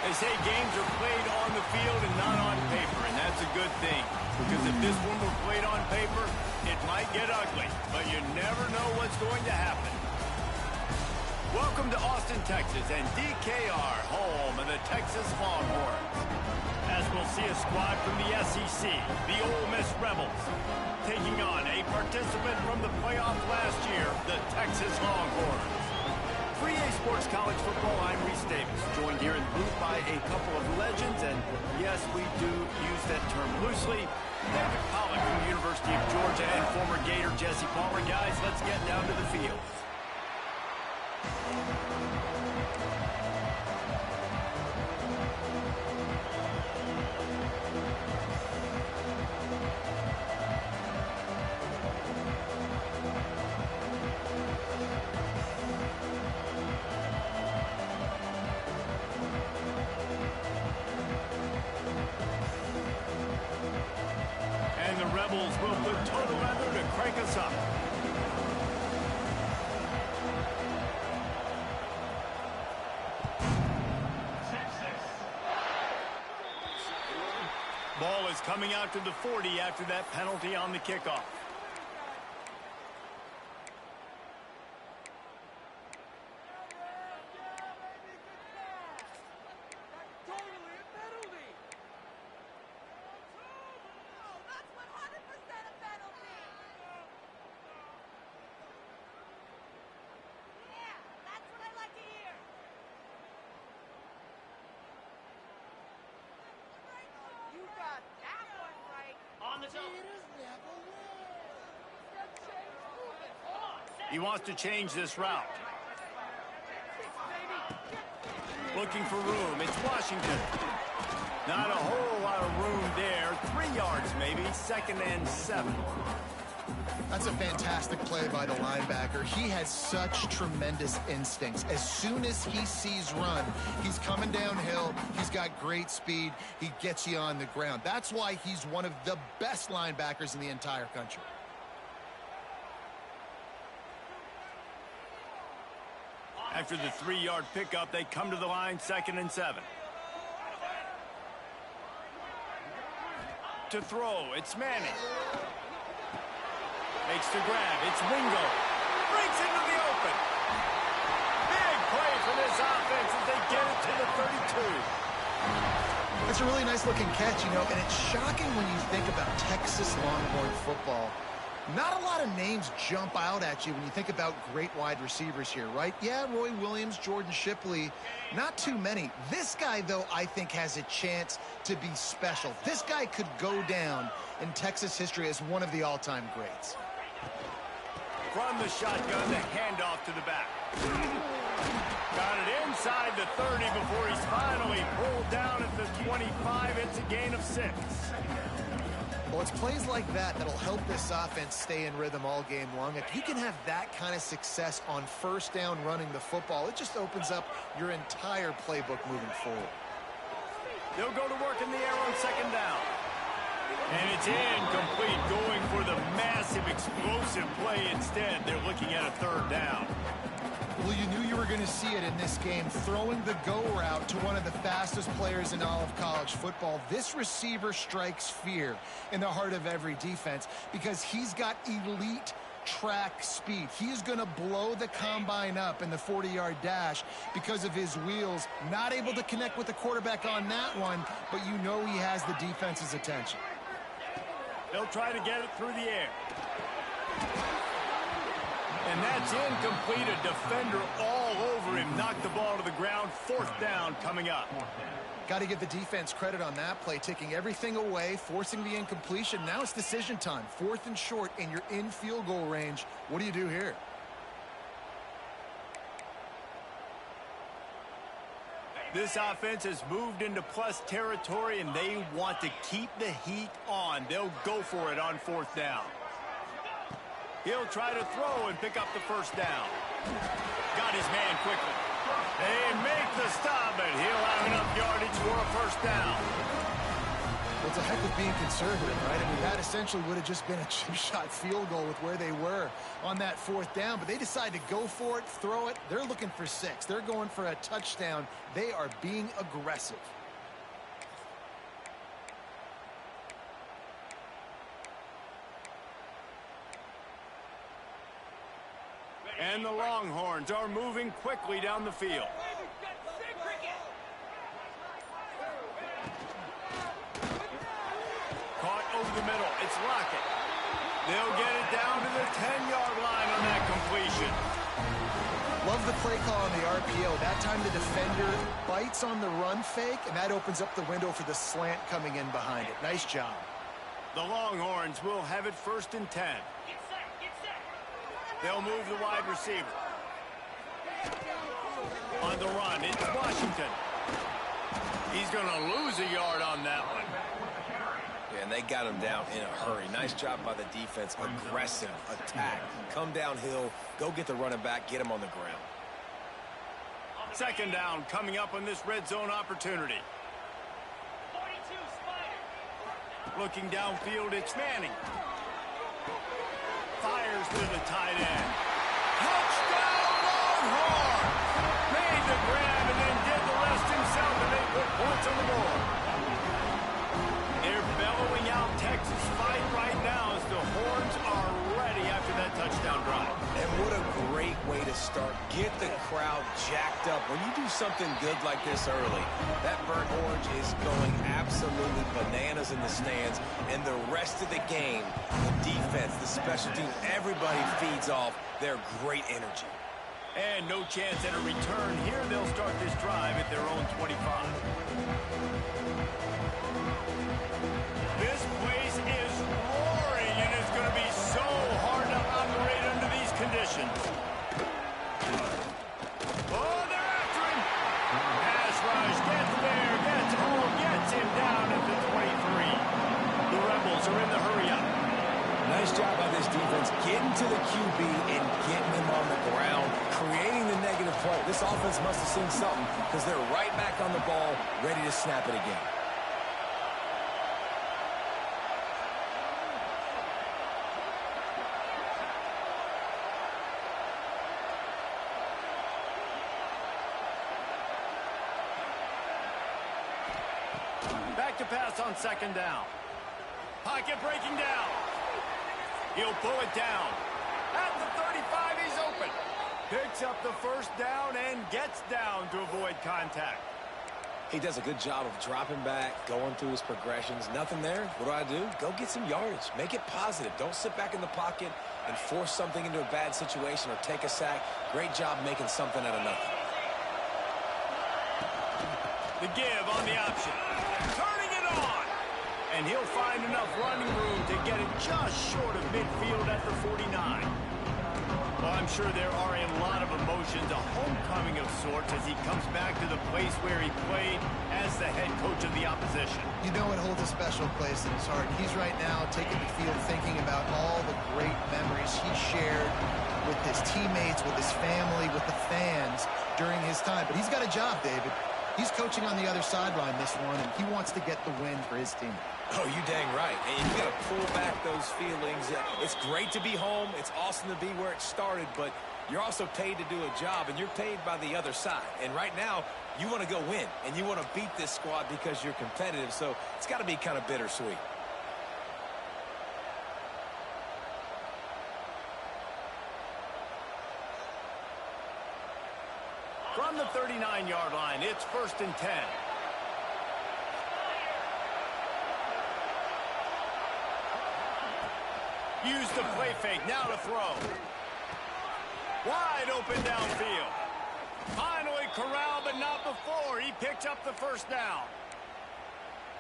They say games are played on the field and not on paper, and that's a good thing. Because if this one were played on paper, it might get ugly, but you never know what's going to happen. Welcome to Austin, Texas, and DKR, home of the Texas Longhorns. As we'll see a squad from the SEC, the Ole Miss Rebels, taking on a participant from the playoff last year, the Texas Longhorns. 3A Sports College Football, I'm Reese Davis, joined here in the booth by a couple of legends, and yes, we do use that term loosely. David Pollack from the University of Georgia and former Gator Jesse Palmer. Guys, let's get down to the field. And the Rebels will put total leather to crank us up. Ball is coming out to the 40 after that penalty on the kickoff. He wants to change this route. Looking for room. It's Washington. Not a whole lot of room there. 3 yards maybe. 2nd and 7. That's a fantastic play by the linebacker. He has such tremendous instincts. As soon as he sees run, he's coming downhill. He's got great speed. He gets you on the ground. That's why he's one of the best linebackers in the entire country. After the 3-yard pickup, they come to the line, 2nd and 7. To throw, it's Manning. Makes the grab, it's Wingo. Breaks into the open. Big play for this offense as they get it to the 32. That's a really nice looking catch, you know, and it's shocking when you think about Texas Longhorn football. Not a lot of names jump out at you when you think about great wide receivers here, right? Yeah, Roy Williams, Jordan Shipley, not too many. This guy, though, I think has a chance to be special. This guy could go down in Texas history as one of the all-time greats. From the shotgun, the handoff to the back. Got it inside the 30 before he's finally pulled down at the 25. It's a gain of 6. Well, it's plays like that that'll help this offense stay in rhythm all game long. If you can have that kind of success on 1st down running the football, it just opens up your entire playbook moving forward. They'll go to work in the air on 2nd down. And it's incomplete, going for the massive explosive play instead. They're looking at a 3rd down. Well, you knew you were going to see it in this game, throwing the go route to one of the fastest players in all of college football. This receiver strikes fear in the heart of every defense because he's got elite track speed. He is going to blow the combine up in the 40-yard dash because of his wheels. Not able to connect with the quarterback on that one, but you know he has the defense's attention. They'll try to get it through the air. And that's incomplete. A defender all over him. Knocked the ball to the ground. 4th down coming up. Got to give the defense credit on that play, taking everything away, forcing the incompletion. Now it's decision time. 4th and short, and you're in field goal range. What do you do here? This offense has moved into plus territory, and they want to keep the heat on. They'll go for it on 4th down. He'll try to throw and pick up the 1st down. Got his man quickly. They make the stop, but he'll have enough yardage for a 1st down. Well, it's a heck of being conservative, right? I mean, that essentially would have just been a chip shot field goal with where they were on that 4th down. But they decided to go for it, throw it. They're looking for 6. They're going for a touchdown. They are being aggressive. And the Longhorns are moving quickly down the field. Caught over the middle. It's Lockett. They'll get it down to the 10-yard line on that completion. Love the play call on the RPO. That time the defender bites on the run fake, and that opens up the window for the slant coming in behind it. Nice job. The Longhorns will have it 1st and 10. They'll move the wide receiver. On the run, it's Washington. He's going to lose a yard on that one. Yeah, and they got him down in a hurry. Nice job by the defense. Aggressive attack. Come downhill, go get the running back, get him on the ground. 2nd down coming up on this red zone opportunity. Looking downfield, it's Manning. Fires to the tight end. Touchdown, Longhorn! Made the grab and then did the rest himself, and they put points on the board. They're bellowing out Texas fight right now as the Horns are ready after that touchdown drive. And what a great way to start. Get the crowd jacked up. When you do something good like this early, that burnt orange is going absolutely bananas in the stands. And the rest of the game, the defense, the special team, everybody feeds off their great energy. And no chance at a return here. They'll start this drive at their own 25. This place is roaring, and it's going to be so hard to operate under these conditions. Oh, they're after him. Pass rush, gets there, gets home, gets him down at the 23. The Rebels are in the hurry-up. Nice job by this defense getting to the QB and getting him on the ground, creating the negative play. This offense must have seen something because they're right back on the ball, ready to snap it again. Back to pass on 2nd down. Pocket breaking down. He'll pull it down. At the 35, he's open. Picks up the 1st down and gets down to avoid contact. He does a good job of dropping back, going through his progressions. Nothing there. What do? Go get some yardage. Make it positive. Don't sit back in the pocket and force something into a bad situation or take a sack. Great job making something out of nothing. The give on the option. Turning it on. And he'll find enough running room to get it just short of midfield at the 49. Well, I'm sure there are a lot of emotions, a homecoming of sorts as he comes back to the place where he played as the head coach of the opposition. You know it holds a special place in his heart. He's right now taking the field thinking about all the great memories he shared with his teammates, with his family, with the fans during his time. But he's got a job, David. He's coaching on the other sideline this one, and he wants to get the win for his team. Oh, you dang right. And you got to pull back those feelings. It's great to be home. It's awesome to be where it started, but you're also paid to do a job, and you're paid by the other side. And right now, you want to go win, and you want to beat this squad because you're competitive, so it's got to be kind of bittersweet. From the 39-yard line, it's 1st and 10. Use the play fake, now to throw. Wide open downfield. Finally corralled, but not before. He picked up the 1st down.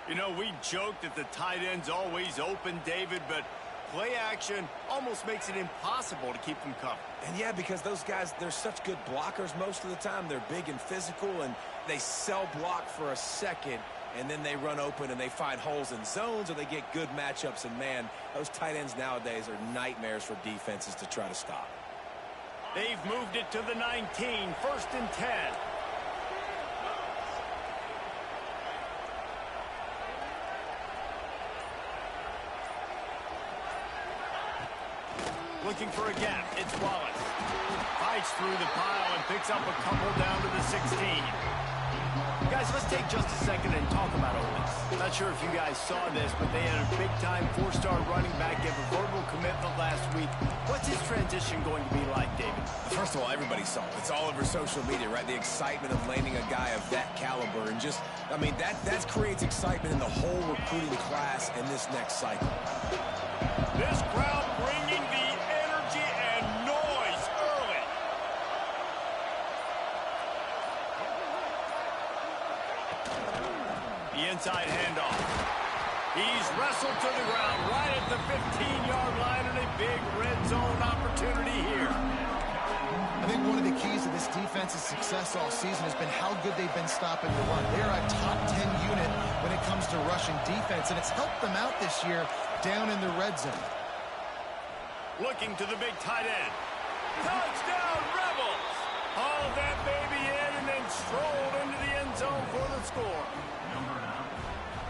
You know, we joked that the tight end's always open, David, but play action almost makes it impossible to keep them covered. And yeah, because those guys, they're such good blockers most of the time. They're big and physical, and they sell block for a second, and then they run open and they find holes in zones, or they get good matchups. And, man, those tight ends nowadays are nightmares for defenses to try to stop. They've moved it to the 19, 1st and 10. Looking for a gap. It's Wallace. Fights through the pile and picks up a couple down to the 16. Guys, let's take just a second and talk about Ole Miss. Not sure if you guys saw this, but they had a big-time four-star running back give a verbal commitment last week. What's his transition going to be like, David? First of all, everybody saw it. It's all over social media, right? The excitement of landing a guy of that caliber. And just, I mean, that creates excitement in the whole recruiting class in this next cycle. This crowd bringing the energy and noise early. The inside handoff. He's wrestled to the ground right at the 15-yard line, and a big red zone opportunity here. I think one of the keys to this defense's success all season has been how good they've been stopping the run. They're a top 10 unit when it comes to rushing defense, and it's helped them out this year down in the red zone. Looking to the big tight end. Touchdown, Rebels! Hauled that baby in and then strolled into the end zone for the score.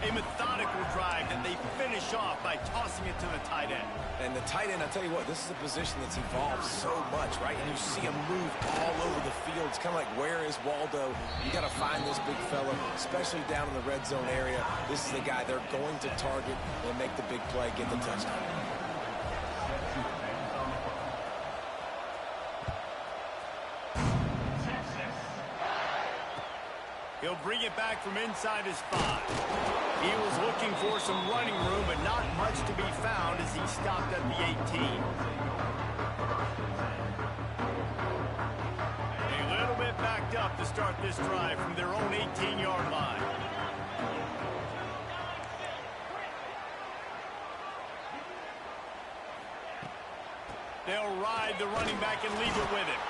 A methodical drive that they finish off by tossing it to the tight end. And the tight end, I'll tell you what, this is a position that's evolved so much, right? And you see him move all over the field. It's kind of like, where is Waldo? You got to find this big fella, especially down in the red zone area. This is the guy they're going to target and make the big play, get the touchdown. He'll bring it back from inside his 5. He was looking for some running room, but not much to be found as he stopped at the 18. A little bit backed up to start this drive from their own 18-yard line. They'll ride the running back and leave it with him.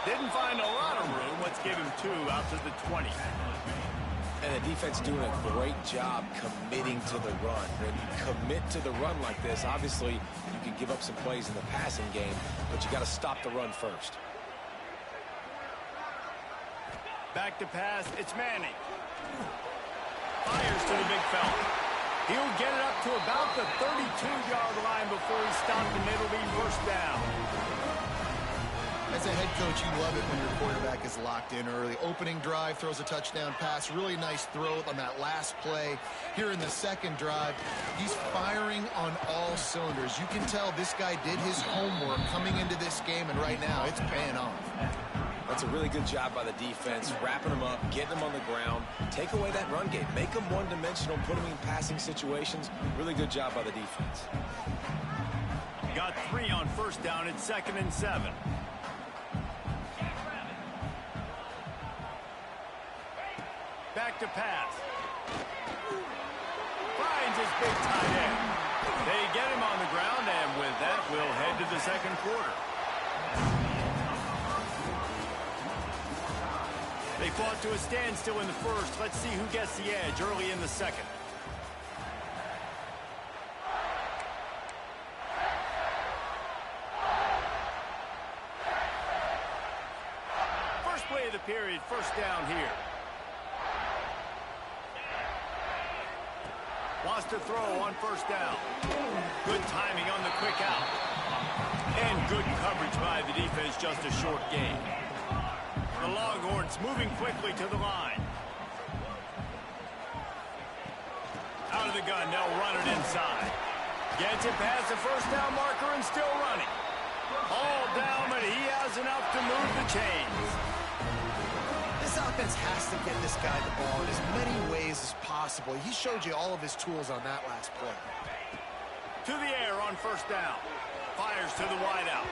Didn't find a lot of room. Let's give him 2 out to the 20. And the defense doing a great job committing to the run. When you commit to the run like this, obviously you can give up some plays in the passing game, but you got to stop the run first. Back to pass. It's Manning. Fires to the big fella. He'll get it up to about the 32-yard line before he stopped, and it'll be first down. As a head coach, you love it when your quarterback is locked in early. Opening drive, throws a touchdown pass. Really nice throw on that last play. Here in the second drive, he's firing on all cylinders. You can tell this guy did his homework coming into this game, and right now it's paying off. That's a really good job by the defense, wrapping them up, getting them on the ground. Take away that run game. Make them one-dimensional, put them in passing situations. Really good job by the defense. Got 3 on first down. It's 2nd and 7. Back to pass. Finds his big tight end. They get him on the ground, and with that, we'll head to the second quarter. They fought to a standstill in the first. Let's see who gets the edge early in the second. First play of the period, first down here. Wants to throw on first down. Good timing on the quick out. And good coverage by the defense, just a short gain. The Longhorns moving quickly to the line. Out of the gun, they'll run it inside. Gets it past the first down marker and still running. All down, but he has enough to move the chains. This offense has to get this guy the ball in as many ways as possible. He showed you all of his tools on that last play. To the air on first down. Fires to the wideout.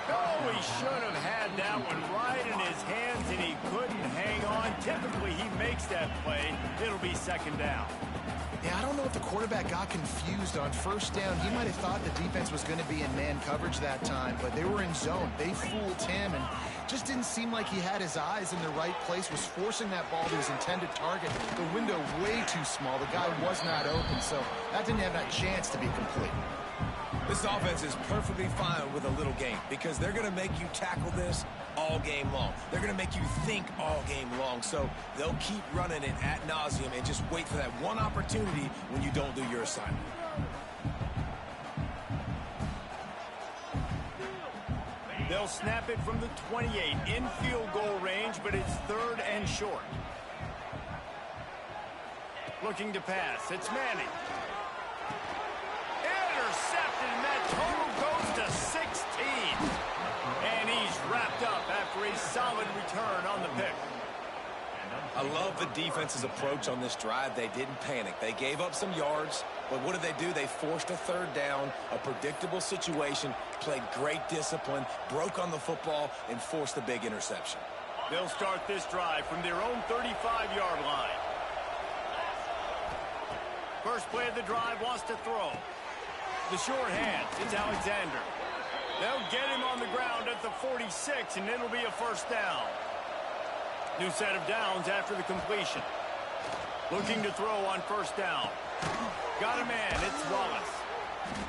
Oh, he should have had that one right in his hands, and he couldn't hang on. Typically, he makes that play. It'll be second down. Yeah, I don't know if the quarterback got confused on first down. He might have thought the defense was going to be in man coverage that time, but they were in zone. They fooled him, and just didn't seem like he had his eyes in the right place, was forcing that ball to his intended target. The window way too small. The guy was not open, so that didn't have that chance to be complete. This offense is perfectly fine with a little game because they're going to make you tackle this all game long. They're going to make you think all game long. So they'll keep running it ad nauseum and just wait for that one opportunity when you don't do your assignment. They'll snap it from the 28 in field goal range, but it's 3rd and short. Looking to pass. It's Manning. Intercepted, and that total goes to 16. And he's wrapped up after a solid return on the pick. I love the defense's approach on this drive. They didn't panic. They gave up some yards, but what did they do? They forced a 3rd down, a predictable situation, played great discipline, broke on the football, and forced the big interception. They'll start this drive from their own 35-yard line. First play of the drive, wants to throw. The short hands, it's Alexander. They'll get him on the ground at the 46, and it'll be a 1st down. New set of downs after the completion. Looking to throw on 1st down. Got a man, it's Wallace.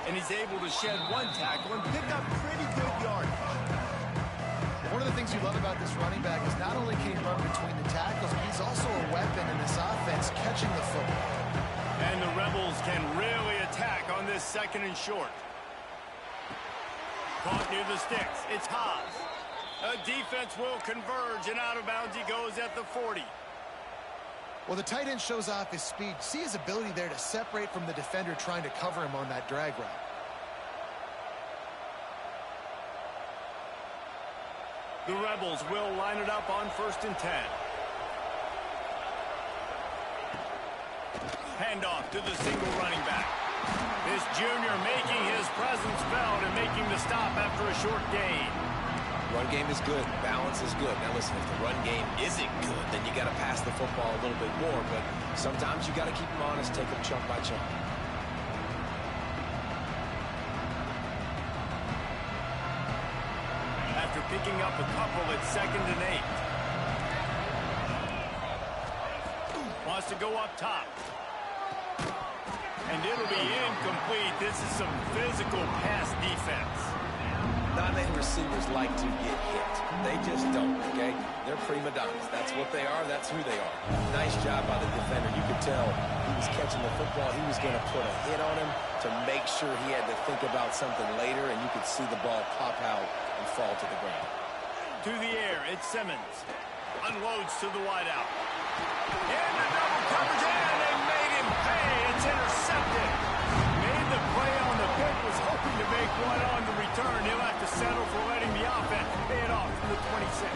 And he's able to shed 1 tackle and pick up pretty good yardage. One of the things you love about this running back is not only can he run between the tackles, but he's also a weapon in this offense catching the football. And the Rebels can really attack on this 2nd and short. Caught near the sticks, it's Haas. A defense will converge, and out of bounds he goes at the 40. Well, the tight end shows off his speed. See his ability there to separate from the defender trying to cover him on that drag route. The Rebels will line it up on 1st and 10. Handoff to the single running back. This junior making his presence felt and making the stop after a short gain. Run game is good. Balance is good. Now, listen, if the run game isn't good, then you got to pass the football a little bit more. But sometimes you got to keep them honest, take them chunk by chunk. After picking up a couple at 2nd and 8. Wants to go up top. And it'll be incomplete. This is some physical pass defense. Non-A receivers like to get hit. They just don't, okay? They're prima donnas. That's what they are. That's who they are. Nice job by the defender. You could tell he was catching the football. He was going to put a hit on him to make sure he had to think about something later, and you could see the ball pop out and fall to the ground. To the air, it's Simmons. Unloads to the wideout. Into double coverage, and they made him pay. It's intercepted. Made the play on the pick, was hoping to make one on the return. He'll have to settle for letting the offense pay it off from the 26.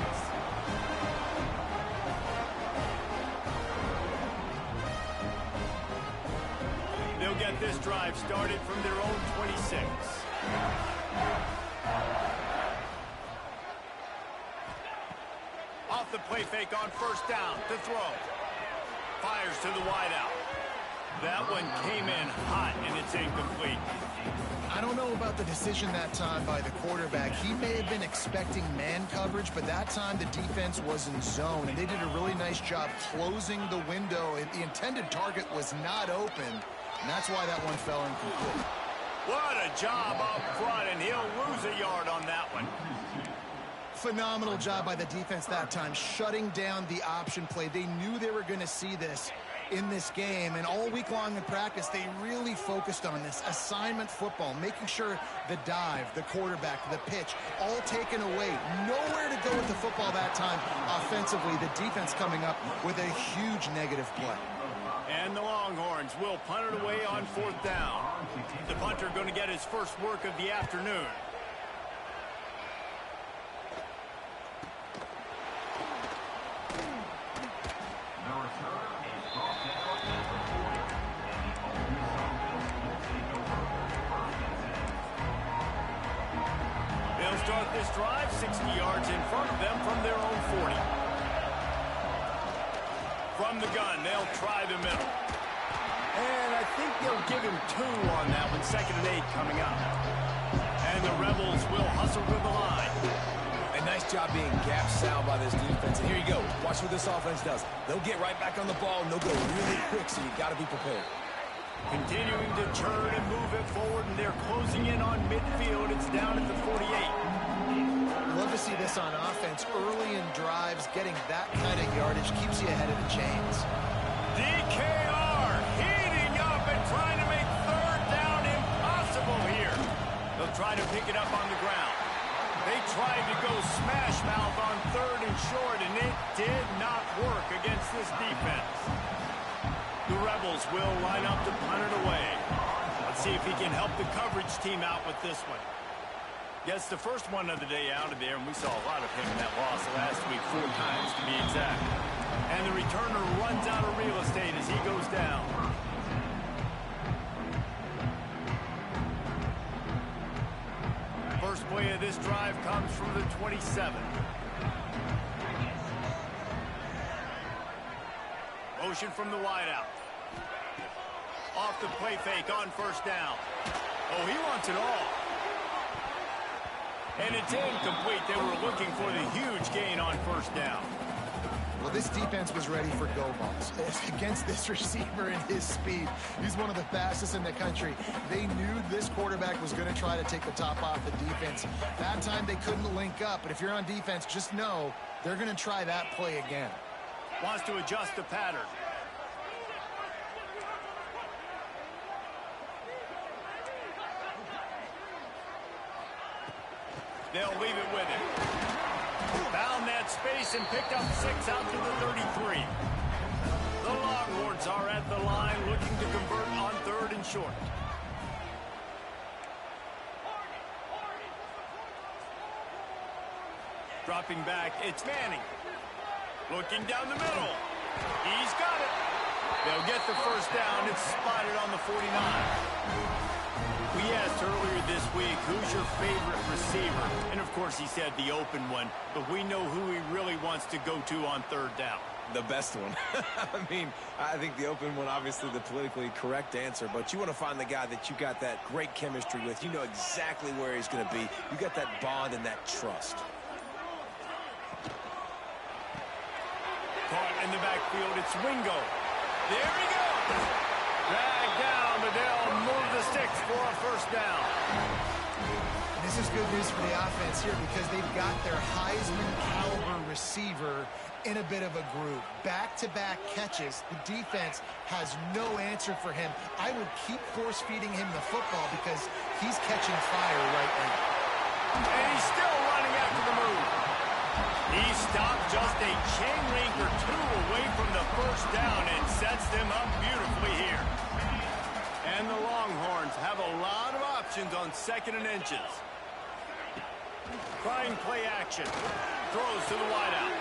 They'll get this drive started from their own 26. Off the play fake on 1st down to throw. Fires to the wideout. That one came in hot, and it's incomplete. I don't know about the decision that time by the quarterback. He may have been expecting man coverage, but that time the defense was in zone, and they did a really nice job closing the window. The intended target was not open, and that's why that one fell incomplete. What a job up front, and he'll lose a yard on that one. Phenomenal job by the defense that time, shutting down the option play. They knew they were going to see this in this game, and all week long in practice, they really focused on this assignment football, making sure the dive, the quarterback, the pitch, all taken away. Nowhere to go with the football that time offensively. The defense coming up with a huge negative play. And the Longhorns will punt it away on 4th down. The punter going to get his first work of the afternoon. They'll start this drive 60 yards in front of them from their own 40. From the gun, they'll try the middle. And I think they'll give him 2 on that one. 2nd and 8 coming up. And the Rebels will hustle to the line. A nice job being gap sound by this defense. And here you go. Watch what this offense does. They'll get right back on the ball, and they'll go really quick, so you got to be prepared. Continuing to turn and move it forward, and they're closing in on midfield. It's down at the 48. Love to see this on offense. Early in drives, getting that kind of yardage keeps you ahead of the chains. DKR heating up and trying to make 3rd down impossible here. They'll try to pick it up on the ground. They tried to go smash mouth on 3rd and short, and it did not work against this defense. The Rebels will line up to punt it away. Let's see if he can help the coverage team out with this one. Gets the first one of the day out of there, and we saw a lot of him in that loss last week, 4 times to be exact. And the returner runs out of real estate as he goes down. First play of this drive comes from the 27. Motion from the wideout. Off the play fake on 1st down. Oh, he wants it all. And it's incomplete. They were looking for the huge gain on 1st down. Well, this defense was ready for go balls. Against this receiver and his speed, he's one of the fastest in the country. They knew this quarterback was going to try to take the top off the defense. That time they couldn't link up, but if you're on defense, just know they're going to try that play again. Wants to adjust the pattern. They'll leave it with him. Found that space and picked up 6 out to the 33. The Longhorns are at the line looking to convert on 3rd and short. Dropping back, it's Manning. Looking down the middle. He's got it. They'll get the 1st down. It's spotted on the 49. We asked earlier this week, who's your favorite receiver? And, of course, he said the open one. But we know who he really wants to go to on 3rd down. The best one. I mean, I think the open one, obviously the politically correct answer. But you want to find the guy that you got that great chemistry with. You know exactly where he's going to be. You got that bond and that trust. Caught in the backfield, it's Wingo. There he goes. Dragged down, but they'll move the sticks for a 1st down. And this is good news for the offense here because they've got their Heisman-caliber receiver in a bit of a groove. Back-to-back catches. The defense has no answer for him. I would keep force-feeding him the football because he's catching fire right now. And he's still running after the move. He stopped just a chain link or 2 away from the 1st down and sets them up beautifully here. And the Longhorns have a lot of options on 2nd and inches. Trying play action. Throws to the wideout.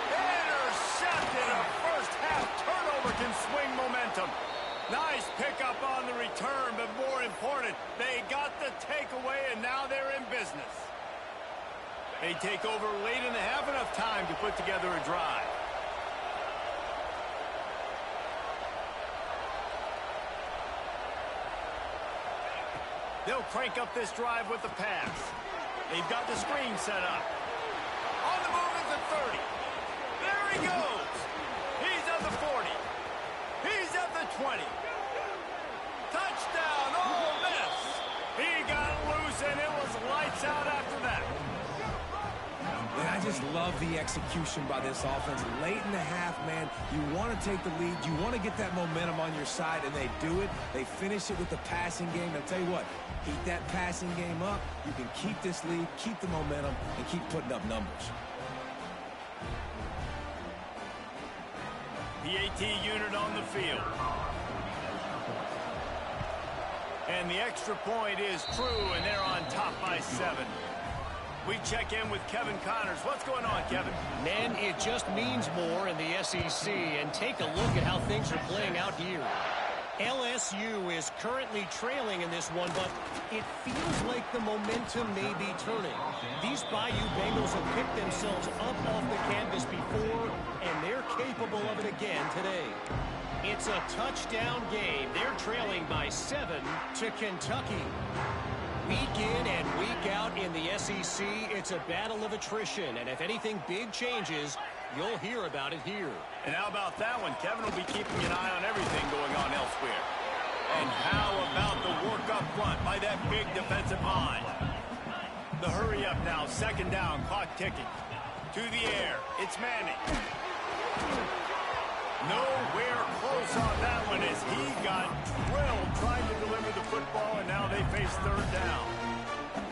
Intercepted. A 1st half turnover can swing momentum. Nice pickup on the return, but more important, they got the takeaway and now they're in business. They take over late in the half, enough time to put together a drive. They'll crank up this drive with the pass. They've got the screen set up. On the move is the 30. There he goes. He's at the 40. He's at the 20. Touchdown, Ole Miss. He got loose, and it was lights out after that. And I just love the execution by this offense. Late in the half, man, you want to take the lead. You want to get that momentum on your side, and they do it. They finish it with the passing game. I'll tell you what, keep that passing game up. You can keep this lead, keep the momentum, and keep putting up numbers. The AT unit on the field. And the extra point is true, and they're on top by 7. We check in with Kevin Connors. What's going on, Kevin? Man, it just means more in the SEC. And take a look at how things are playing out here. LSU is currently trailing in this one, but it feels like the momentum may be turning. These Bayou Bengals have picked themselves up off the canvas before, and they're capable of it again today. It's a touchdown game. They're trailing by 7 to Kentucky. Week in and week out in the SEC, it's a battle of attrition. And if anything big changes, you'll hear about it here. And how about that one? Kevin will be keeping an eye on everything going on elsewhere. And how about the work up front by that big defensive line? The hurry up now, 2nd down, clock ticking. To the air, it's Manning. Nowhere close on that one as he got drilled trying to deliver the football, and now they face 3rd down.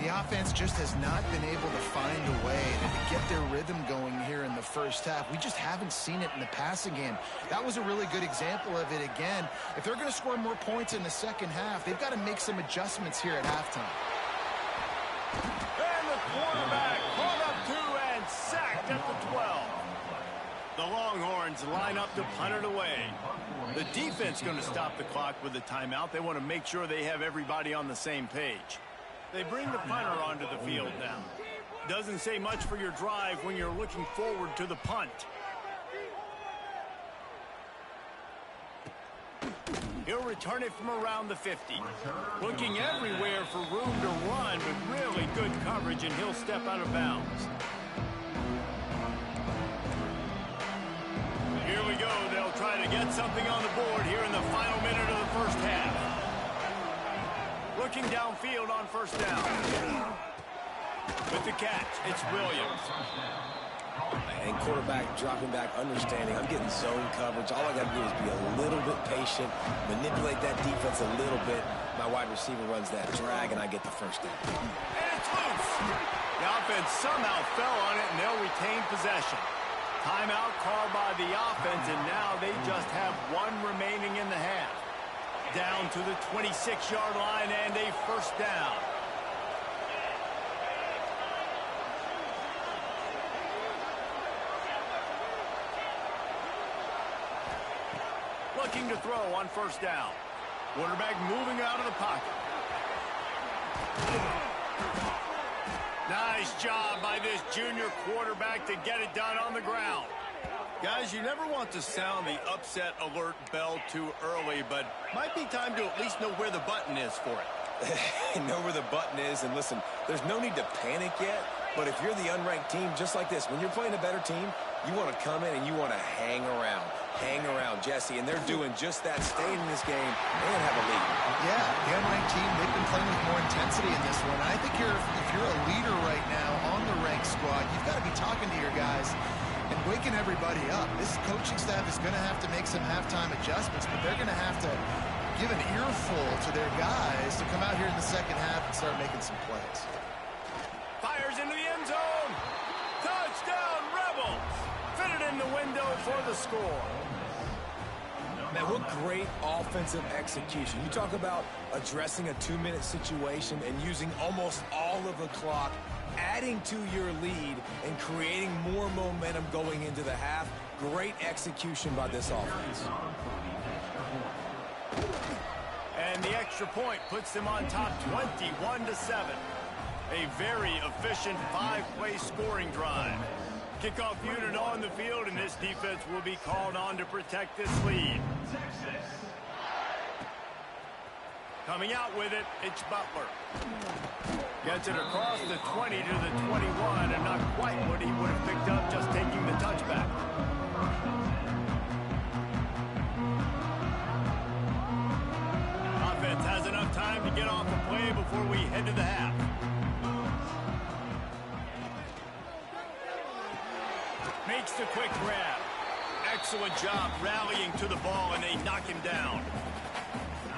The offense just has not been able to find a way to get their rhythm going here in the first half. We just haven't seen it in the passing game. That was a really good example of it again. If they're going to score more points in the second half, they've got to make some adjustments here at halftime. And the quarterback caught up two and sacked at the 12. The Longhorns line up to punt it away. The defense going to stop the clock with the timeout. They want to make sure they have everybody on the same page. They bring the punter onto the field now. Doesn't say much for your drive when you're looking forward to the punt. He'll return it from around the 50. Looking everywhere for room to run with really good coverage, and he'll step out of bounds. Here we go. They'll try to get something on the board here in the final minute of the first half. Looking downfield on first down. With the catch, it's Williams. And quarterback dropping back, understanding. I'm getting zone coverage. All I got to do is be a little bit patient, manipulate that defense a little bit. My wide receiver runs that drag, and I get the first down. And it's loose. The offense somehow fell on it, and they'll retain possession. Timeout called by the offense, and now they just have one remaining in the half. Down to the 26-yard line and a first down. Looking to throw on first down. Quarterback moving out of the pocket. Nice job by this junior quarterback to get it done on the ground. Guys, you never want to sound the upset alert bell too early, but might be time to at least know where the button is for it. Know where the button is, and listen, there's no need to panic yet, but if you're the unranked team, just like this, when you're playing a better team, you want to come in and you want to hang around, Jesse, and they're doing just that, staying in this game and have a lead. Yeah, the unranked team, they've been playing with more intensity in this one. I think if you're a leader right now on the ranked squad, you've got to be talking to your guys and waking everybody up. This coaching staff is going to have to make some halftime adjustments, but they're going to have to give an earful to their guys to come out here in the second half and start making some plays. Fires into the end zone. Touchdown, Rebels. Fitted in the window for the score. Man, what great offensive execution. You talk about addressing a 2-minute situation and using almost all of the clock, adding to your lead and creating more momentum going into the half. Great execution by this offense. And the extra point puts them on top 21-7. A very efficient 5-play scoring drive. Kickoff unit on the field, and this defense will be called on to protect this lead. Coming out with it, it's Butler. Gets it across the 20 to the 21, and not quite what he would have picked up just taking the touchback. Offense has enough time to get off the play before we head to the half. Makes the quick grab. Excellent job rallying to the ball, and they knock him down.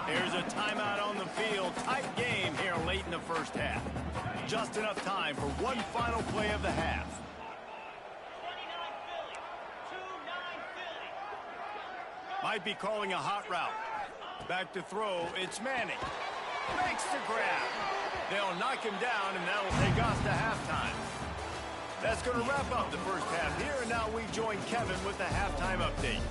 There's a timeout on the field. Tight game here late in the first half. Just enough time for one final play of the half. Might be calling a hot route. Back to throw, it's Manning. Makes the grab. They'll knock him down, and that'll take us to halftime. That's going to wrap up the first half here, and now we join Kevin with the halftime update.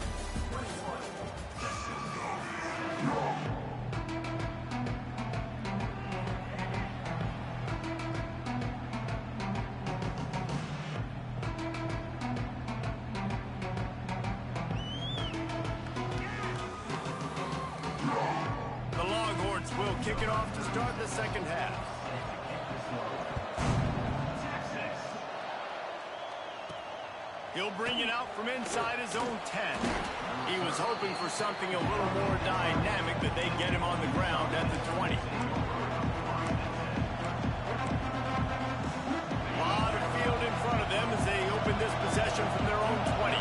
The Longhorns will kick it off to start the second half. He'll bring it out from inside his own 10. He was hoping for something a little more dynamic, but they get him on the ground at the 20. A lot of field in front of them as they open this possession from their own 20.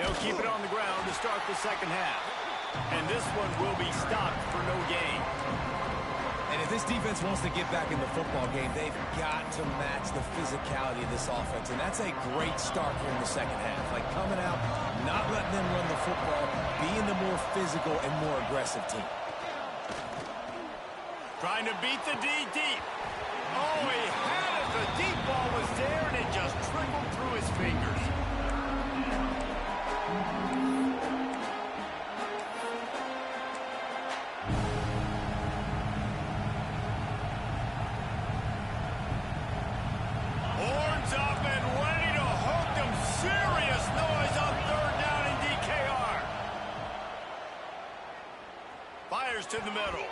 They'll keep it on the ground to start the second half. And this one will be stopped for no gain. And if this defense wants to get back in the football game, they've got to match the physicality of this offense. And that's a great start here in the second half. Like coming out, not letting them run the football, being the more physical and more aggressive team. Trying to beat the D deep. Oh, he had it. The deep ball was there, and it just trickled through his fingers. Horns up and ready to hook them. Serious noise on third down in DKR. Fires to the middle.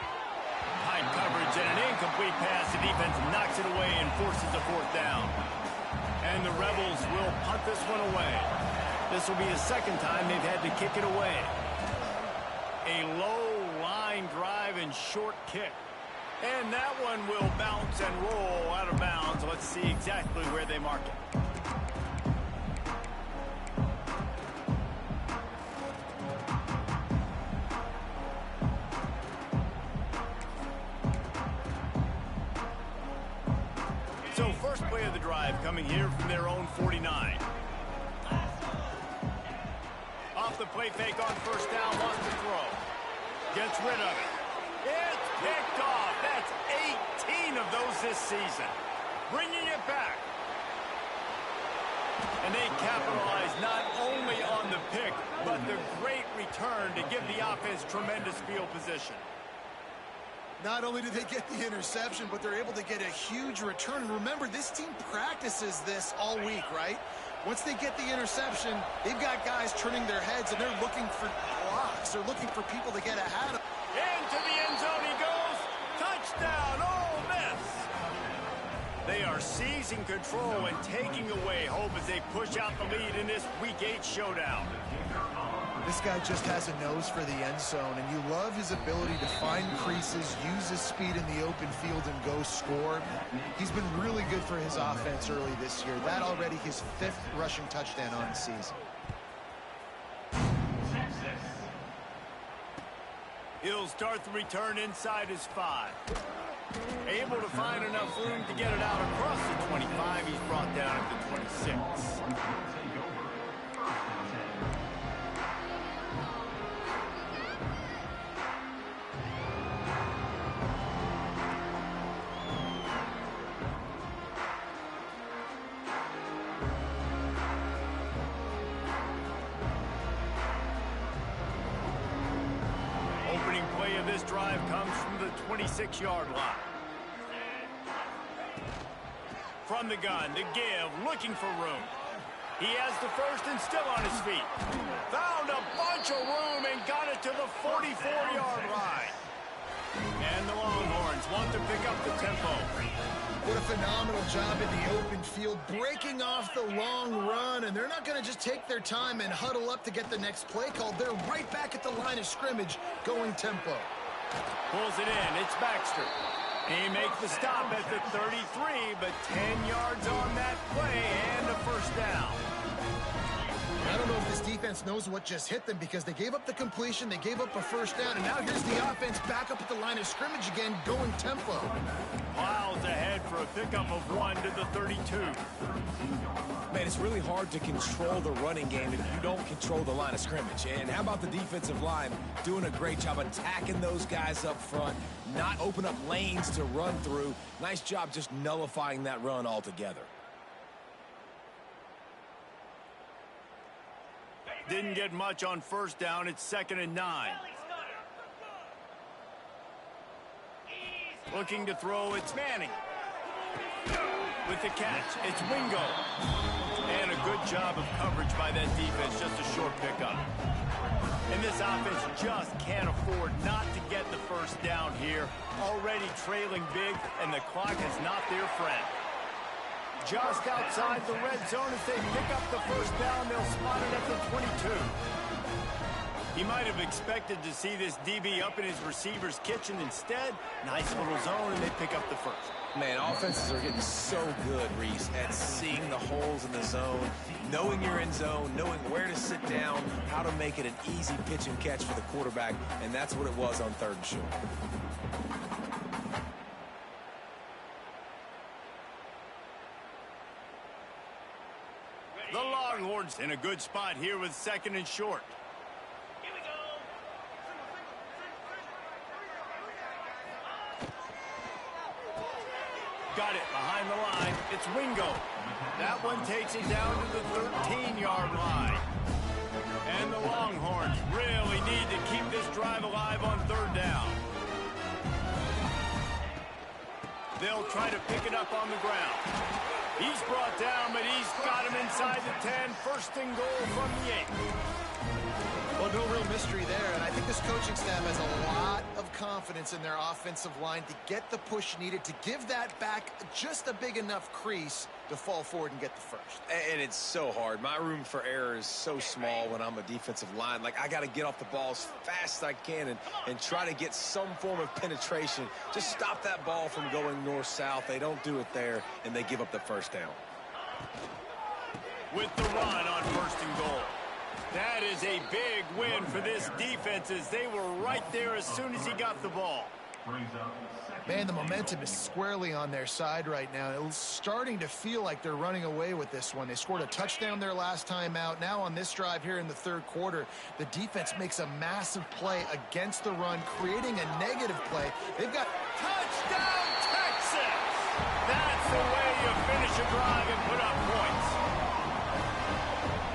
High coverage and an incomplete pass. The defense knocks it away and forces a fourth down. And the Rebels will punt this one away. This will be the second time they've had to kick it away. A low line drive and short kick. And that one will bounce and roll out of bounds. Let's see exactly where they mark it. So first play of the drive coming here from their own 49. Off the play fake on first down, wants to throw. Gets rid of it. It's picked off. That's 18 of those this season. Bringing it back. And they capitalize not only on the pick, but the great return to give the offense tremendous field position. Not only do they get the interception, but they're able to get a huge return. Remember, this team practices this all week, right? Once they get the interception, they've got guys turning their heads, and they're looking for blocks. They're looking for people to get ahead of. Into the end zone he goes. Touchdown, Ole Miss. They are seizing control and taking away hope as they push out the lead in this Week 8 showdown. This guy just has a nose for the end zone, and you love his ability to find creases, use his speed in the open field, and go score. He's been really good for his offense early this year. That already his 5th rushing touchdown on the season. He'll start the return inside his 5. Able to find enough room to get it out across the 25. He's brought down at the 26. Opening play of this drive comes from the 26-yard line. From the gun, the give, looking for room. He has the first and still on his feet. Found a bunch of room and got it to the 44-yard line. And the Longhorns want to pick up the tempo. What a phenomenal job in the open field, breaking off the long run, and they're not going to just take their time and huddle up to get the next play called. They're right back at the line of scrimmage, going tempo. Pulls it in. It's Baxter. He makes the stop at the 33, but 10 yards on that play and a first down. I don't know if this defense knows what just hit them because they gave up the completion, they gave up a first down, and now here's the offense back up at the line of scrimmage again, going tempo. Miles ahead for a pickup of 1 to the 32. Man, it's really hard to control the running game if you don't control the line of scrimmage. And how about the defensive line doing a great job attacking those guys up front, not open up lanes to run through. Nice job just nullifying that run altogether. Didn't get much on first down. It's 2nd and 9. Looking to throw, it's Manning. With the catch, it's Wingo. And a good job of coverage by that defense, just a short pickup. And this offense just can't afford not to get the first down here. Already trailing big, and the clock is not their friend. Just outside the red zone as they pick up the first down. They'll spot it at the 22. He might have expected to see this DB up in his receiver's kitchen. Instead, nice little zone, and they pick up the first. Man, offenses are getting so good, Reese, at seeing the holes in the zone, knowing you're in zone, knowing where to sit down, how to make it an easy pitch and catch for the quarterback, and that's what it was on 3rd and short. The Longhorns in a good spot here with 2nd and short. Got it behind the line. It's Wingo. That one takes it down to the 13-yard line. And the Longhorns really need to keep this drive alive on 3rd down. They'll try to pick it up on the ground. He's brought down, but he's got him inside the 10. 1st and goal from the 8. Well, no real mystery there, and I think this coaching staff has a lot of confidence in their offensive line to get the push needed to give that back just a big enough crease to fall forward and get the first. And it's so hard. My room for error is so small when I'm a defensive line. Like, I got to get off the ball as fast as I can and try to get some form of penetration. Just stop that ball from going north-south. They don't do it there, and they give up the 1st down. With the run on 1st and goal. That is a big win for this defense as they were right there as soon as he got the ball. Man, the momentum is squarely on their side right now. It's starting to feel like they're running away with this one. They scored a touchdown their last time out. Now on this drive here in the 3rd quarter, the defense makes a massive play against the run, creating a negative play. They've got touchdown, Texas! That's the way you finish a drive and put up points.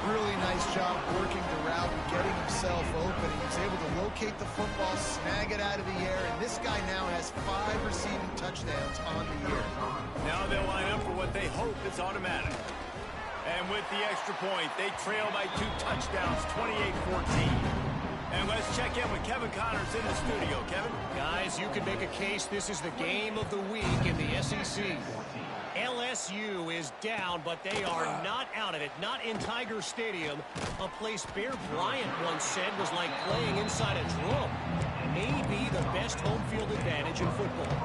Really nice job working the route and getting himself open. He was able to locate the football, snag it out of the air, and this guy now has 5 receiving touchdowns on the year. Now they'll line up for what they hope is automatic. And with the extra point, they trail by 2 touchdowns, 28-14. And let's check in with Kevin Connors in the studio. Kevin? Guys, you can make a case this is the game of the week in the SEC. LSU is down, but they are not out of it. Not in Tiger Stadium, a place Bear Bryant once said was like playing inside a drum. Maybe the best home field advantage in football.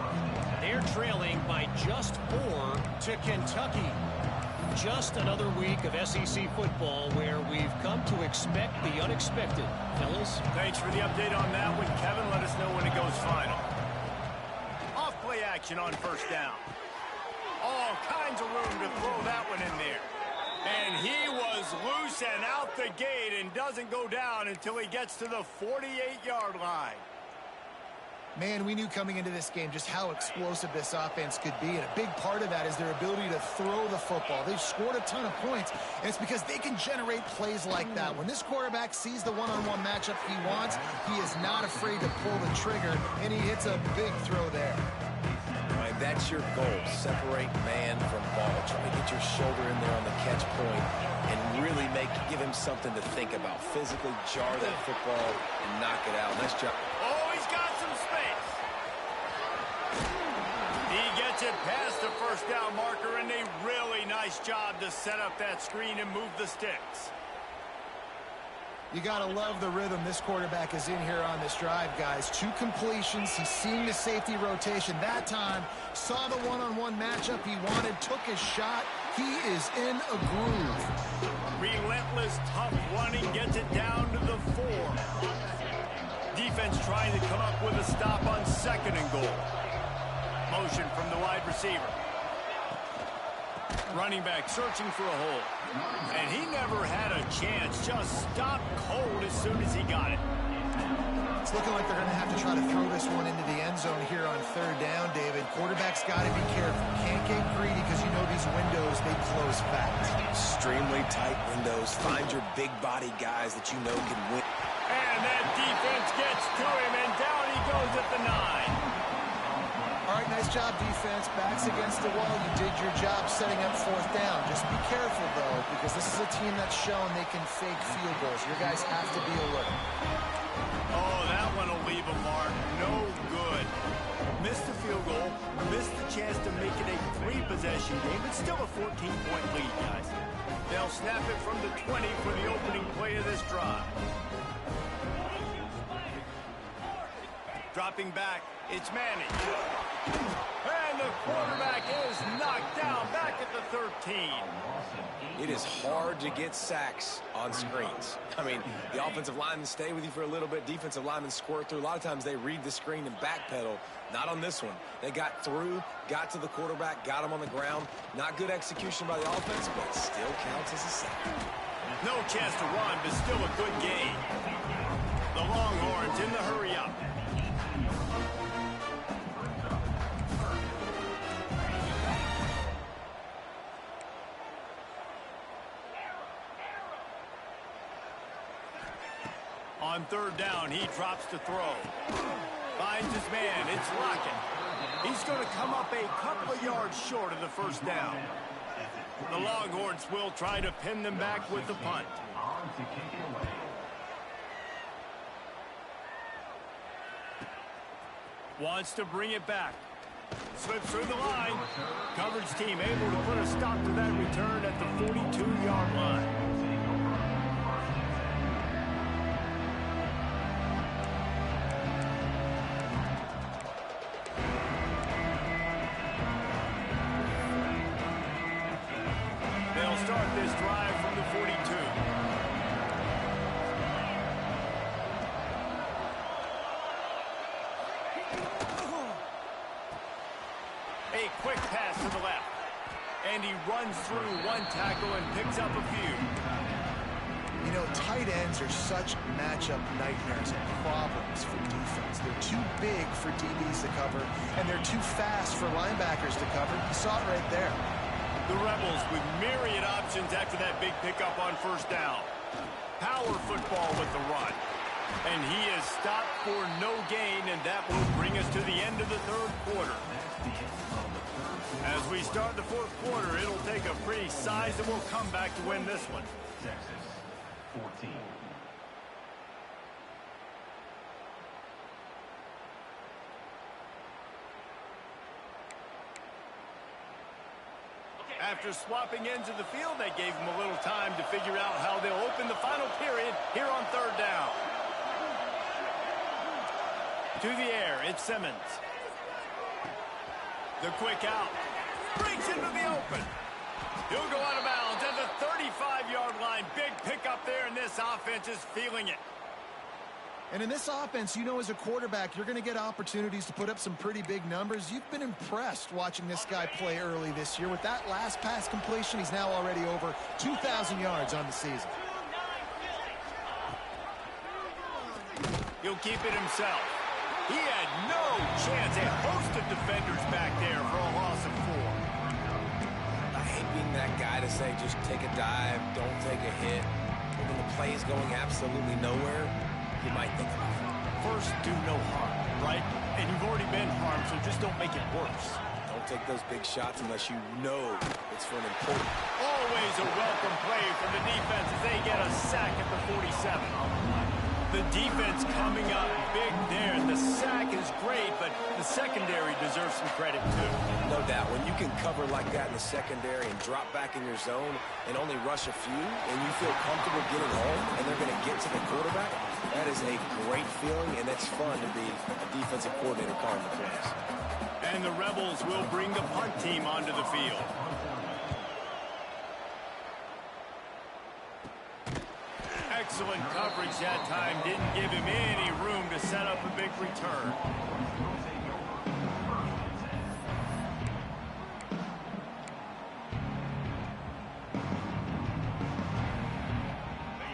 They're trailing by just 4 to Kentucky. Just another week of SEC football where we've come to expect the unexpected. Fellas? Thanks for the update on that one, Kevin. Let us know when it goes final. Off-play action on 1st down. All kinds of room to throw that one in there. And he was loose and out the gate and doesn't go down until he gets to the 48-yard line. Man, we knew coming into this game just how explosive this offense could be, and a big part of that is their ability to throw the football. They've scored a ton of points, and it's because they can generate plays like that. When this quarterback sees the one-on-one matchup he wants, he is not afraid to pull the trigger, and he hits a big throw there. Right, that's your goal. Separate man from ball. Try to get your shoulder in there on the catch point and really give him something to think about. Physically jar that football and knock it out. Nice job. Oh, he's got some space. He gets it past the 1st down marker, and a really nice job to set up that screen and move the sticks. You got to love the rhythm this quarterback is in here on this drive, guys. 2 completions. He's seeing the safety rotation. That time, saw the one-on-one matchup he wanted, took his shot. He is in a groove. Relentless, tough running, gets it down to the 4. Defense trying to come up with a stop on 2nd and goal. Motion from the wide receiver. Running back searching for a hole. And he never had a chance. Just stopped cold as soon as he got it. It's looking like they're going to have to try to throw this one into the end zone here on 3rd down, David. Quarterback's got to be careful. Can't get greedy because you know these windows, they close fast. Extremely tight windows. Find your big body guys that you know can win. And that defense gets to him, and down he goes at the 9. All right, nice job, defense. Backs against the wall. You did your job setting up 4th down. Just be careful, though, because this is a team that's shown they can fake field goals. Your guys have to be alert. Oh, that one will leave a mark. No good. Missed the field goal. Missed the chance to make it a 3-possession game. It's still a 14-point lead, guys. They'll snap it from the 20 for the opening play of this drive. Dropping back, it's Manning. And the quarterback is knocked down back at the 13. It is hard to get sacks on screens. I mean, the offensive linemen stay with you for a little bit. Defensive linemen squirt through. A lot of times they read the screen and backpedal. Not on this one. They got through, got to the quarterback, got him on the ground. Not good execution by the offense, but still counts as a sack. No chance to run, but still a good gain. The Longhorns in the hurry up. On third down, he drops to throw. Finds his man. It's Lockett. He's going to come up a couple of yards short of the first down. The Longhorns will try to pin them back with the punt. Wants to bring it back. Slips through the line. Coverage team able to put a stop to that return at the 42-yard line. Start this drive from the 42. A quick pass to the left. And he runs through one tackle and picks up a few. You know, tight ends are such matchup nightmares and problems for defense. They're too big for DBs to cover, and they're too fast for linebackers to cover. You saw it right there. The Rebels with myriad options after that big pickup on first down. Power football with the run. And he is stopped for no gain, and that will bring us to the end of the third quarter. As we start the fourth quarter, it'll take a pretty sizable comeback to win this one. Texas, 14. After swapping ends of the field, they gave him a little time to figure out how they'll open the final period here on third down. To the air, it's Simmons. The quick out. Breaks into the open. He'll go out of bounds at the 35-yard line. Big pickup there, and this offense is feeling it. And in this offense, you know, as a quarterback, you're going to get opportunities to put up some pretty big numbers. You've been impressed watching this guy play early this year. With that last pass completion, he's now already over 2,000 yards on the season. He'll keep it himself. He had no chance. A host of defenders back there for a loss of 4. I hate being that guy to say just take a dive, don't take a hit. But when the play is going absolutely nowhere, you might think about it. First, do no harm, right? And you've already been harmed, so just don't make it worse. Don't take those big shots unless you know it's for an important. Always a welcome play from the defense as they get a sack at the 47. The defense coming up big there. The sack is great, but the secondary deserves some credit, too. No doubt. When you can cover like that in the secondary and drop back in your zone and only rush a few, and you feel comfortable getting home, and they're going to get to the quarterback, that is a great feeling, and it's fun to be a defensive coordinator calling the plays. And the Rebels will bring the punt team onto the field. Excellent coverage that time. Didn't give him any room to set up a big return.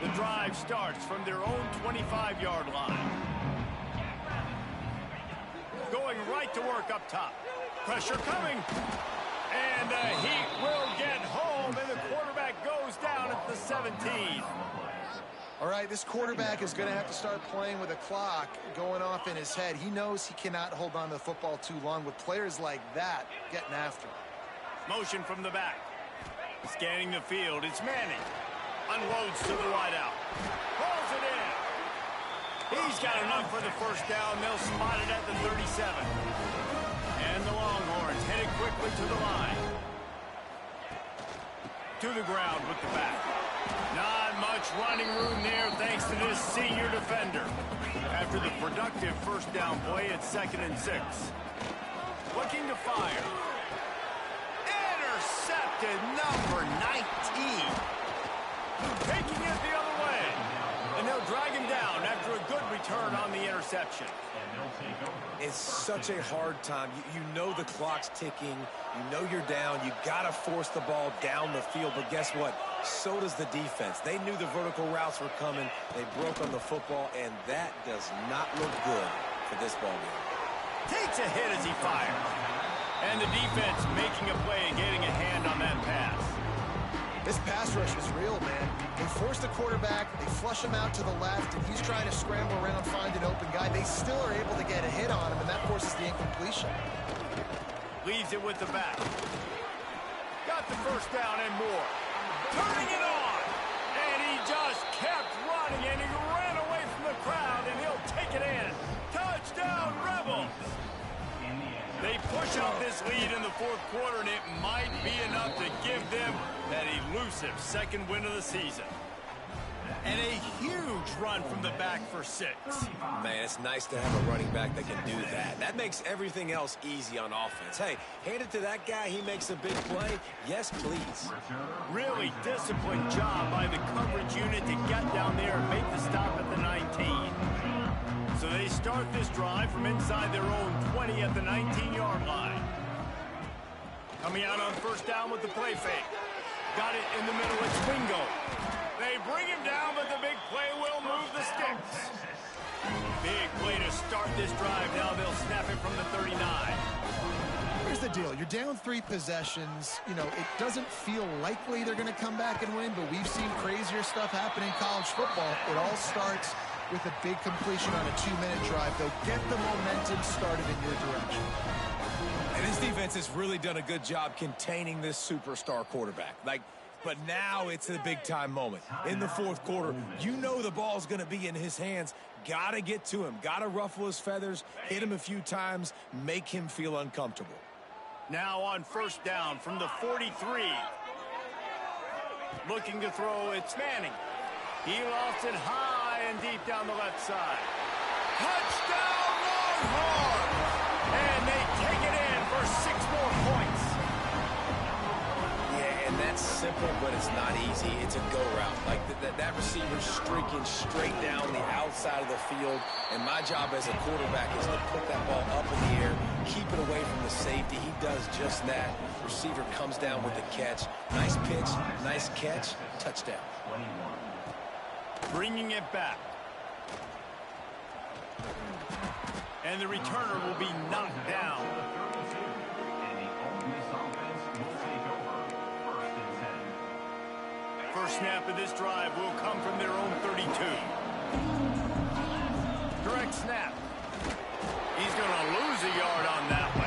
The drive starts from their own 25-yard line. Going right to work up top. Pressure coming. And the Heat will get home, and the quarterback goes down at the 17. All right, this quarterback is going to have to start playing with a clock going off in his head. He knows he cannot hold on to the football too long with players like that getting after him. Motion from the back. Scanning the field, it's Manning. Unloads to the wideout. Pulls it in. He's got enough for the first down. They'll spot it at the 37. And the Longhorns headed quickly to the line. To the ground with the back. Not much running room there thanks to this senior defender. After the productive first down play, it's 2nd and 6. Looking to fire. Intercepted, number 19. Taking it the other way. And they'll drag him down after a good return on the interception. It's such a hard time. You know the clock's ticking. You know you're down. You got to force the ball down the field. But guess what? So does the defense. They knew the vertical routes were coming. They broke on the football, and that does not look good for this ball game. Takes a hit as he fires. And the defense making a play and getting a hand on that pass. This pass rush is real, man. They force the quarterback, they flush him out to the left, and he's trying to scramble around, find an open guy. They still are able to get a hit on him, and that forces the incompletion. Leaves it with the back. Got the first down and more. Turning it on. And he just kept running, and he ran away from the crowd, and he'll take it in. Touchdown, Rebels. They push out this lead in the fourth quarter, and it might be enough to give them that elusive second win of the season. And a huge run from the back for 6. Man, it's nice to have a running back that can do that. That makes everything else easy on offense. Hey, hand it to that guy. He makes a big play. Yes, please. Really disciplined job by the coverage unit to get down there and make the stop at the 19. So they start this drive from inside their own 20 at the 19-yard line. Coming out on first down with the play fake. Got it in the middle. It's Wingo. They bring him down, but the big play will move the sticks. Big play to start this drive. Now they'll snap it from the 39. Here's the deal. You're down 3 possessions. You know, it doesn't feel likely they're going to come back and win, but we've seen crazier stuff happen in college football. It all starts with a big completion on a 2-minute drive. They'll get the momentum started in your direction. And this defense has really done a good job containing this superstar quarterback. But now it's a big-time moment. In the fourth quarter, you know the ball's going to be in his hands. Got to get to him. Got to ruffle his feathers, hit him a few times, make him feel uncomfortable. Now on first down from the 43. Looking to throw, it's Manning. He lost it high and deep down the left side. Touchdown, Longhorns! And they take it in for 6 more points. Yeah, and that's simple, but it's not easy. It's a go route. Like that receiver's streaking straight down the outside of the field, and my job as a quarterback is to put that ball up in the air, keep it away from the safety. He does just that. Receiver comes down with the catch. Nice pitch, nice catch, touchdown. Bringing it back. And the returner will be knocked down. First snap of this drive will come from their own 32. Direct snap. He's going to lose a yard on that one.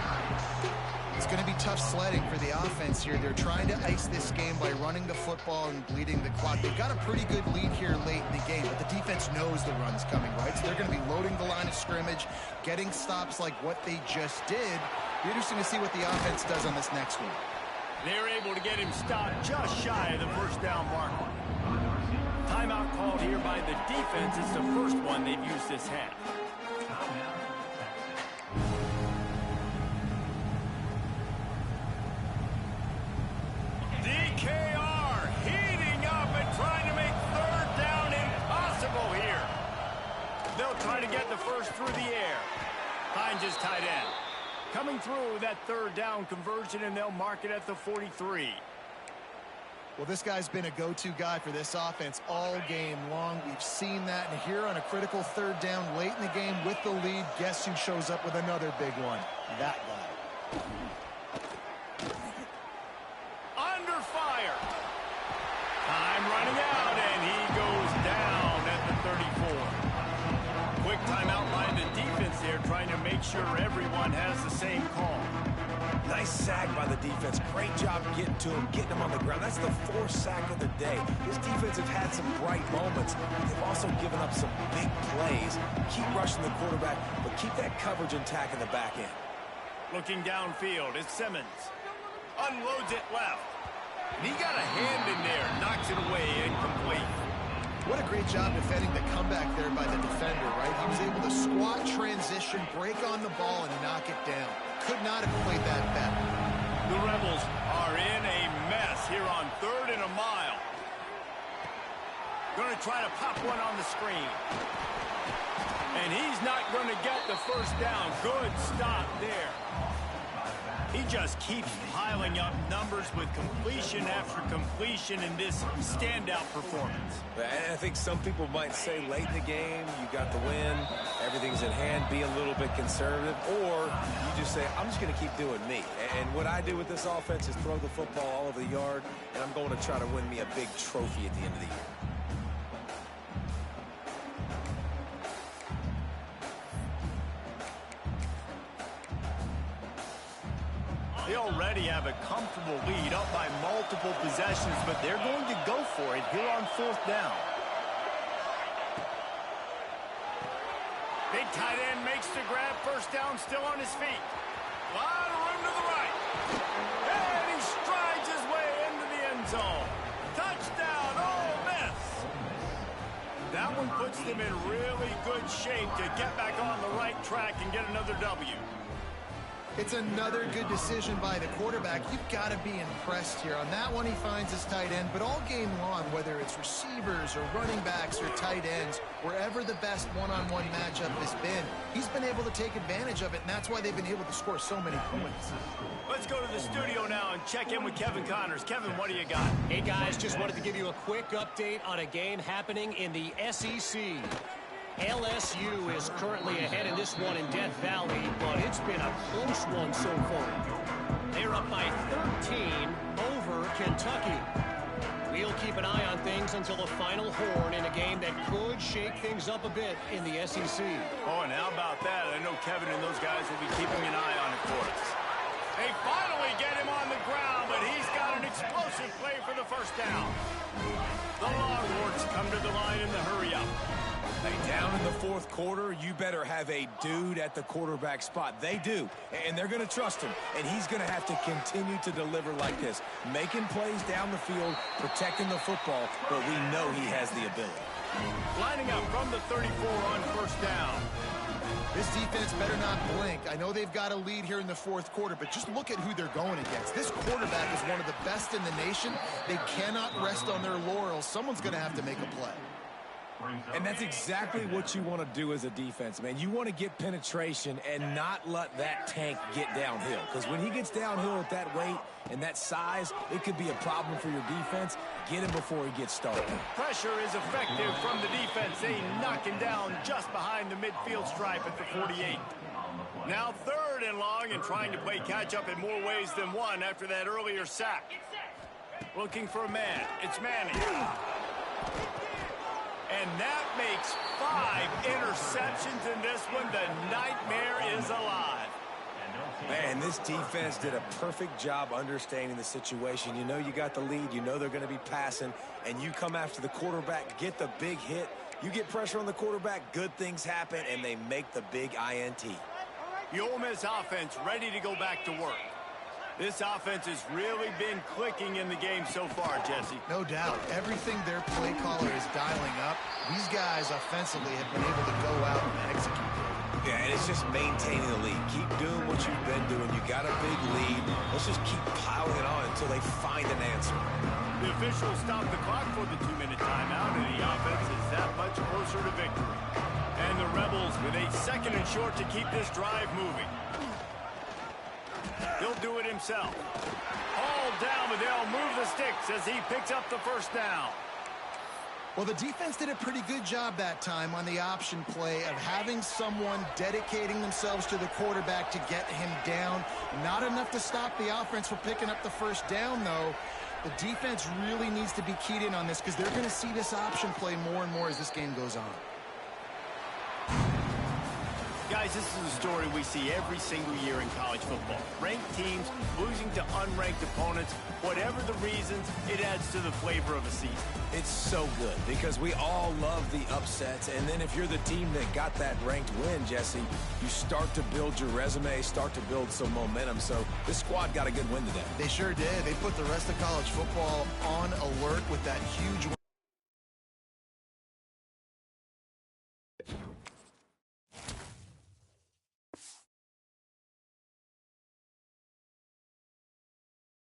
It's going to be tough sledding for the offense here. They're trying to ice this game by running the football and bleeding the clock. They've got a pretty good lead here late in the game, but the defense knows the run's coming, right? So they're going to be loading the line of scrimmage, getting stops like what they just did. Be interesting to see what the offense does on this next one. They're able to get him stopped just shy of the first down marker. Timeout called here by the defense. It's the first one they've used this half. DKR heating up and trying to make third down impossible here. They'll try to get the first through the air. Hines is tight end. Coming through that third down conversion, and they'll mark it at the 43. Well, this guy's been a go-to guy for this offense all game long. We've seen that, and here on a critical third down late in the game with the lead, guess who shows up with another big one? That guy. Under fire. Time running out, and he goes down at the 34. Quick timeout by the defense there, trying to make sure everyone has the same call. Nice sack by the defense. Great job getting to him, getting him on the ground. That's the 4th sack of the day. This defense has had some bright moments. They've also given up some big plays. Keep rushing the quarterback, but keep that coverage intact in the back end. Looking downfield, it's Simmons. Unloads it left. And he got a hand in there, knocks it away, incomplete. What a great job defending the comeback there by the defender, right? He was able to squat, transition, break on the ball, and knock it down. Could not have played that better. The Rebels are in a mess here on 3rd and a mile. Going to try to pop one on the screen. And he's not going to get the first down. Good stop there. He just keeps piling up numbers with completion after completion in this standout performance. I think some people might say late in the game, you got the win, everything's in hand, be a little bit conservative, or you just say, I'm just going to keep doing me. And what I do with this offense is throw the football all over the yard, and I'm going to try to win me a big trophy at the end of the year. They already have a comfortable lead up by multiple possessions, but they're going to go for it here on 4th down. Big tight end makes the grab. First down, still on his feet. A lot of room to the right. And he strides his way into the end zone. Touchdown, Ole Miss. That one puts them in really good shape to get back on the right track and get another W. It's another good decision by the quarterback. You've got to be impressed here. On that one, he finds his tight end, but all game long, whether it's receivers or running backs or tight ends, wherever the best one-on-one matchup has been, he's been able to take advantage of it, and that's why they've been able to score so many points. Let's go to the studio now and check in with Kevin Connors. Kevin, what do you got? Hey, guys, just wanted to give you a quick update on a game happening in the SEC. LSU is currently ahead in this one in Death Valley, but it's been a close one so far. They're up by 13 over Kentucky. We'll keep an eye on things until the final horn in a game that could shake things up a bit in the SEC. Oh, and how about that? I know Kevin and those guys will be keeping an eye on it for us. They finally get him on the ground, but he's got an explosive play for the first down. The Longhorns come to the line in the hurry-up. Down in the 4th quarter, you better have a dude at the quarterback spot. They do, and they're going to trust him, and he's going to have to continue to deliver like this, making plays down the field, protecting the football, but we know he has the ability. Lining up from the 34 on first down. This defense better not blink. I know they've got a lead here in the 4th quarter, but just look at who they're going against. This quarterback is one of the best in the nation. They cannot rest on their laurels. Someone's going to have to make a play. And that's exactly what you want to do as a defense, man. You want to get penetration and not let that tank get downhill. Because when he gets downhill at that weight and that size, it could be a problem for your defense. Get him before he gets started. Pressure is effective from the defense. They knock him down just behind the midfield stripe at the 48. Now 3rd and long and trying to play catch-up in more ways than one after that earlier sack. Looking for a man. It's Manning. And that makes 5 interceptions in this one. The nightmare is alive. Man, this defense did a perfect job understanding the situation. You know you got the lead. You know they're going to be passing. And you come after the quarterback, get the big hit. You get pressure on the quarterback, good things happen, and they make the big INT. The Ole Miss offense ready to go back to work. This offense has really been clicking in the game so far, Jesse. No doubt. Everything their play caller is dialing up, these guys offensively have been able to go out and execute. Yeah, and it's just maintaining the lead. Keep doing what you've been doing. You got a big lead. Let's just keep piling it on until they find an answer. The officials stop the clock for the 2-minute timeout, and the offense is that much closer to victory. And the Rebels with a 2nd and short to keep this drive moving. He'll do it himself. All down, but they'll move the sticks as he picks up the first down. Well, the defense did a pretty good job that time on the option play of having someone dedicating themselves to the quarterback to get him down. Not enough to stop the offense from picking up the first down, though. The defense really needs to be keyed in on this because they're going to see this option play more and more as this game goes on. Guys, this is a story we see every single year in college football. Ranked teams losing to unranked opponents. Whatever the reasons, it adds to the flavor of a season. It's so good because we all love the upsets. And then if you're the team that got that ranked win, Jesse, you start to build your resume, start to build some momentum. So this squad got a good win today. They sure did. They put the rest of college football on alert with that huge win.